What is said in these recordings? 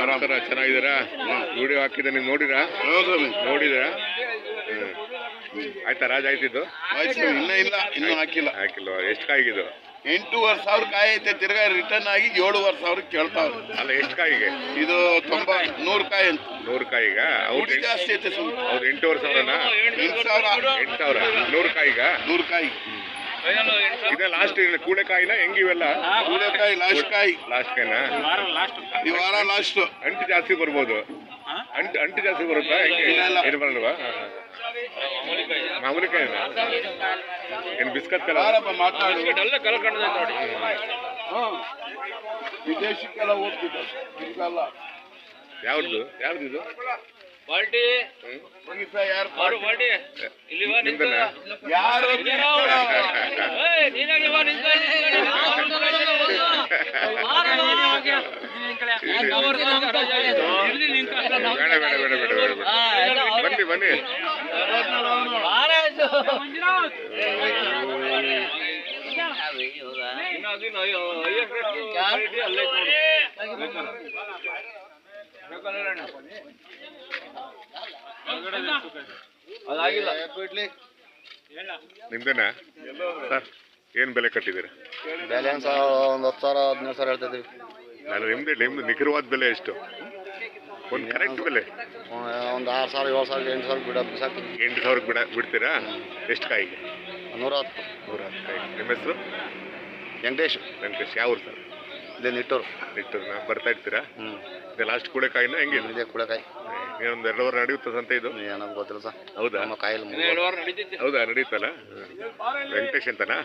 ನಮಸ್ಕಾರ, ಚೆನ್ನಾಗಿದ್ದೀರಾ? ವಿಡಿಯೋ ಹಾಕಿದ್ದೆ, ನೀವು ನೋಡಿರಾ? ನೋಡಿದ್ದೀರಾ? ಆಯ್ತಾ ರಾಜ ಆಯ್ತಿದ್ದು? ಇನ್ನೂ ಇಲ್ಲ, ಇನ್ನೂ ಹಾಕಿಲ್ಲ. ಎಷ್ಟು ಕಾಯಿಗಿದು? 8,500 ಕಾಯಿ ಐತೆ. ತಿರ್ಗಾ ರಿಟರ್ನ್ ಆಗಿ 7,500 ಕೇಳ್ತಾವ್ರೆ. ಅಲ್ಲ, ಎಷ್ಟು ಕಾಯಿಗೆ ಇದು? 100 ಕಾಯಿ ಅಂತ. 100 ಕಾಯಿಗ? ಅವ್ರು ಜಾಸ್ತಿ ಐತೆ. ಹೌದು, 8,500ನಾ? 8,000 100 ಕಾಯಿಗ? 100 ಕಾಯಿ. ಇದೇ ಲಾಸ್ಟ್ ಕೂಳೆಕಾಯಿನ ಹೆಂಗಿವೆಲ್ಲ? ಕೂಳೆಕಾಯಿ ಲಾಸ್ಟ್ ಕಾಯಿ. ಲಾಸ್ಟ್ ಕಾಯಿನಾ? ಈ ವಾರ ಲಾಸ್ಟ್. ಅಂಟು ಜಾಸ್ತಿ ಬರ್ಬೋದು. ಅಂಟು ಜಾಸ್ತಿ ಬರುತ್ತಾ? ಏನು ಬರಲ್ವಾ? ಮಾಮೂಲಿ ಕಾಯಿನ? ಏನು ಬಿಸ್ಕತ್ ಕಲರ್? ವಿದೇಶಕ್ಕೆಲ್ಲ ಹೋಗ್ತಿದ್ದ. ಯಾವ್ದು ಇದು? ಯಾರು ಬನ್ನಿ ನಿಮ್ದೇನಾ ಸರ್? ಏನ್ ಬೆಲೆ ಕಟ್ಟಿದ್ದೀರಾ? ಬೆಲೆ ಒಂದು 10,000 15,000 ಹೇಳ್ತಿದ್ವಿ. ನಾನು ನಿಮ್ದು ನಿಖರವಾದ ಬೆಲೆ ಎಷ್ಟು? ಒಂದು ಕರೆಕ್ಟ್ ಬೆಲೆ ಒಂದು 6,000 7,000 8,000 ಬಿಡೋದು ಸಾಕು. 8,000 ಬಿಡ್ತೀರಾ? ಎಷ್ಟು ಕಾಯಿಗೆ? 110 ಕಾಯಿ. ನಿಮ್ಮ ಹೆಸರು? ವೆಂಕಟೇಶ್. ಯಾವ ಊರು ಸರ್? ಇದೆ ನಿಟ್ಟೂರು. ಬರ್ತಾ ಇರ್ತೀರಾ? ಇದೆ ಲಾಸ್ಟ್ ಕೂಳೆಕಾಯಿನ ಹೆಂಗೆ? ಇದೆ ಕೂಳೆಕಾಯಿ. ಇನ್ನೊಂದು 2 ವಾರ ನಡೆಯುತ್ತೆ ಸಂತೆ ಇದು? ಏನೋ ಗೊತ್ತಿಲ್ಲ ಸರ್. ಹೌದಾ? ನಮ್ಮ ಕಾಯಿಲ್ ಹೌದಾ, ನಡೀತಲ್ಲ? ವೆಂಕಟೇಶ್ ಅಂತನಾ?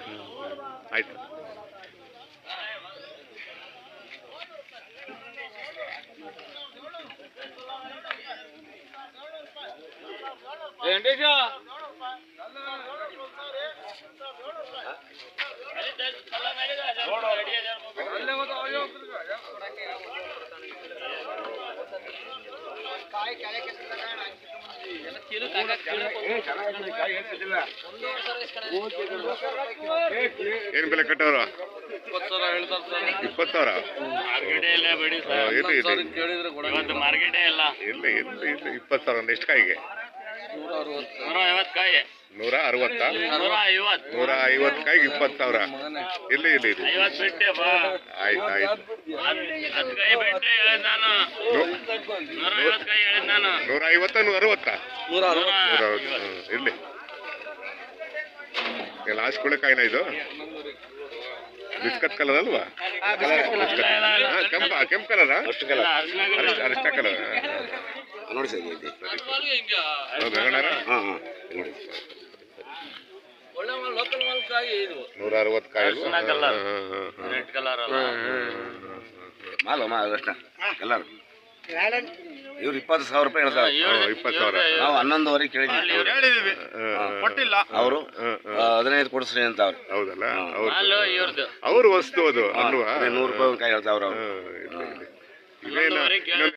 ಆಯ್ತು. ಏನ್ ಬೆಲೆ ಕಟ್ಟೋರು? 20,000. ಇಲ್ಲ 20,000. ಎಷ್ಟು ಕಾಯಿಗೆ? 150 ಕಾಯಿ. 160? 150 ಕಾಯಿಗೆ 20,000. ಇಲ್ಲಿ ಆಯ್ತು. 150 160 ಇರ್ಲಿ. ಲಾಸ್ಟ್ ಕೂಳೆಕಾಯಿನ ಇದು? ಬಿಸ್ಕತ್ ಕಲರ್ ಅಲ್ವಾ? ಕೆಂಪು ಕಲರಾ? ಅರಿಷ್ಟ ಕಲರ್ ನೋಡಿ ಸರ್. ಗಂಗಣ್ಣರ? 160 ಕಾಯಿ. ಕಲರ್ ಇವ್ರು 20,000 ರೂಪಾಯಿ ಹೇಳ್ತಾರೆ. 20,000. ನಾವು 11,000 ಕೇಳಿದ್ವಿ. ಕೊಟ್ಟಿಲ್ಲ. ಅವರು 15 ಕೊಡಿಸ್ರಿ ಅಂತ ಅವ್ರು. ಹೌದಲ್ಲ? ಅವ್ರ ವಸ್ತು ಅದು ಅಲ್ವಾ? 100 ರೂಪಾಯಿ ಕಾಯಿ ಹೇಳ್ತಾವ್ರ.